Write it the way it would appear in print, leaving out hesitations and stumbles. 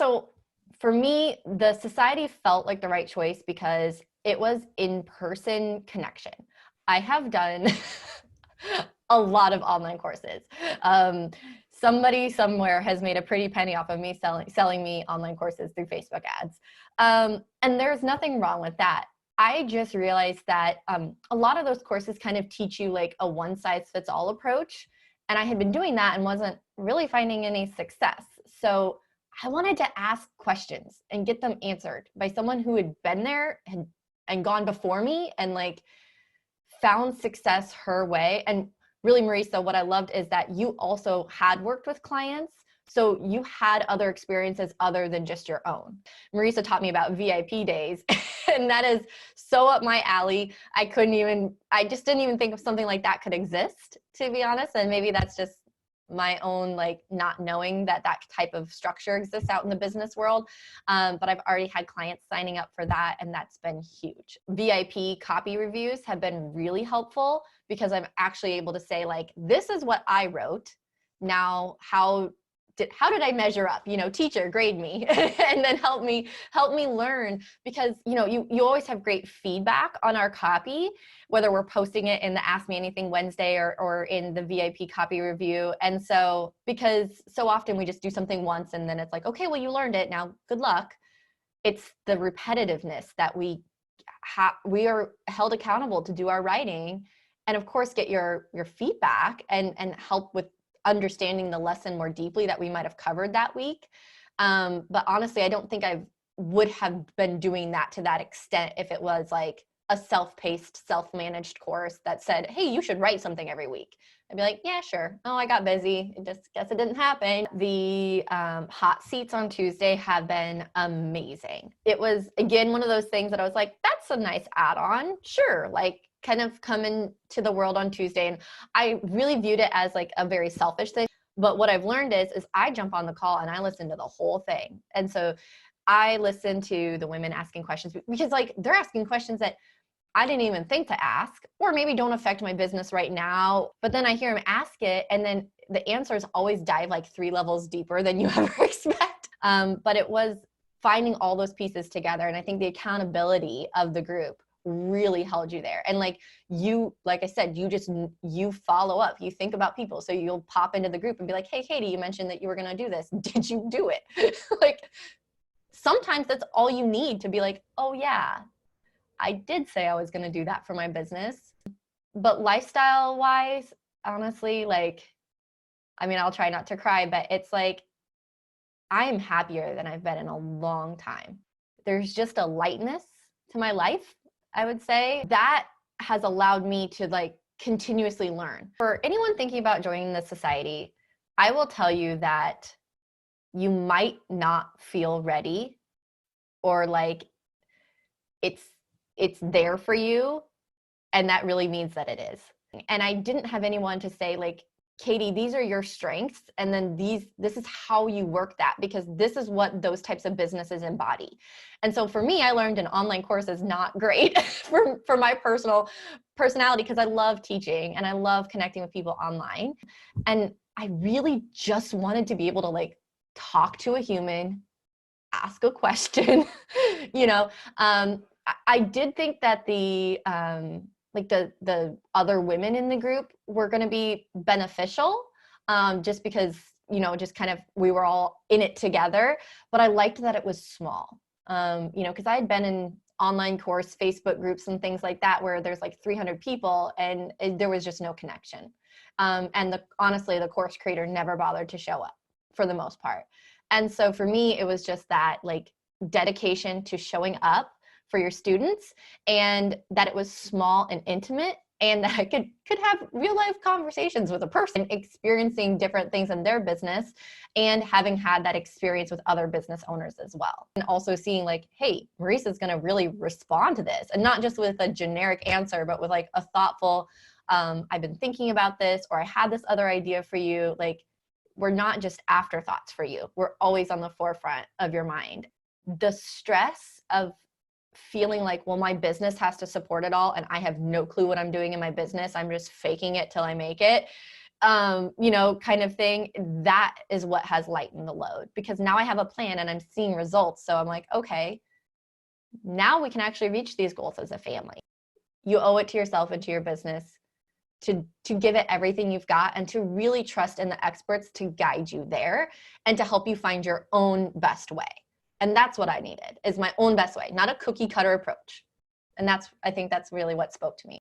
So for me, the society felt like the right choice because it was in-person connection. I have done a lot of online courses. Um, Somebody somewhere has made a pretty penny off of me selling me online courses through Facebook ads. And there's nothing wrong with that. I just realized that a lot of those courses kind of teach you like a one-size-fits-all approach. And I had been doing that and wasn't really finding any success. So I wanted to ask questions and get them answered by someone who had been there and gone before me and like found success her way. And really, Marisa, what I loved is that you also had worked with clients. So you had other experiences other than just your own. Marisa taught me about VIP days, and that is so up my alley. I just didn't even think of something like that could exist, to be honest. And maybe that's just my own like not knowing that that type of structure exists out in the business world. But I've already had clients signing up for that, and that's been huge. VIP copy reviews have been really helpful because I'm actually able to say like, this is what I wrote. Now, how did I measure up? You know, teacher, grade me, and then help me learn, because you always have great feedback on our copy, whether we're posting it in the Ask Me Anything Wednesday or in the VIP copy review. And so, because so often we just do something once and then it's like, okay, well, you learned it, now good luck. It's the repetitiveness that we are held accountable to do our writing, and of course get your feedback and help with understanding the lesson more deeply that we might have covered that week. But honestly, I don't think I would have been doing that to that extent if it was like a self-paced, self-managed course that said, hey, you should write something every week. I'd be like, yeah, sure. Oh, I got busy. Just guess it didn't happen. The hot seats on Tuesday have been amazing. It was, again, one of those things that I was like, that's a nice add-on. Sure. Like, kind of come into the world on Tuesday. And I really viewed it as like a very selfish thing. But what I've learned is I jump on the call and I listen to the whole thing. And so I listen to the women asking questions because like they're asking questions that I didn't even think to ask, or maybe don't affect my business right now. But then I hear them ask it, and then the answers always dive like 3 levels deeper than you ever expect. But it was finding all those pieces together. And I think the accountability of the group really held you there. And like I said, you follow up, you think about people. So you'll pop into the group and be like, hey, Katie, you mentioned that you were going to do this. Did you do it? Like sometimes that's all you need to be like, oh yeah, I did say I was going to do that for my business. But lifestyle wise, honestly, like, I mean, I'll try not to cry, but it's like, I'm happier than I've been in a long time. There's just a lightness to my life, I would say, that has allowed me to like continuously learn. For anyone thinking about joining the society, I will tell you that you might not feel ready, or like it's there for you, and that really means that it is. And I didn't have anyone to say like, Katie, these are your strengths, and then this is how you work that, because this is what those types of businesses embody. And so for me, I learned an online course is not great for my personal personality, because I love teaching and I love connecting with people online. And I really just wanted to be able to like talk to a human, ask a question, you know. I did think that the other women in the group were going to be beneficial, just because, just kind of, we were all in it together, but I liked that it was small, because I had been in online course Facebook groups and things like that, where there's like 300 people and there was just no connection. And honestly, the course creator never bothered to show up for the most part. And so for me, it was just that like dedication to showing up for your students, and that it was small and intimate, and that I could have real life conversations with a person experiencing different things in their business, and having had that experience with other business owners as well. And also seeing like, hey, Marisa's going to really respond to this, and not just with a generic answer, but with like a thoughtful, I've been thinking about this, or I had this other idea for you. Like, we're not just afterthoughts for you. We're always on the forefront of your mind. The stress of feeling like, well, my business has to support it all, and I have no clue what I'm doing in my business, I'm just faking it till I make it, kind of thing. That is what has lightened the load, because now I have a plan and I'm seeing results. So I'm like, okay, now we can actually reach these goals as a family. You owe it to yourself and to your business to give it everything you've got, and to really trust in the experts to guide you there and to help you find your own best way. And that's what I needed, is my own best way, not a cookie cutter approach. And I think that's really what spoke to me.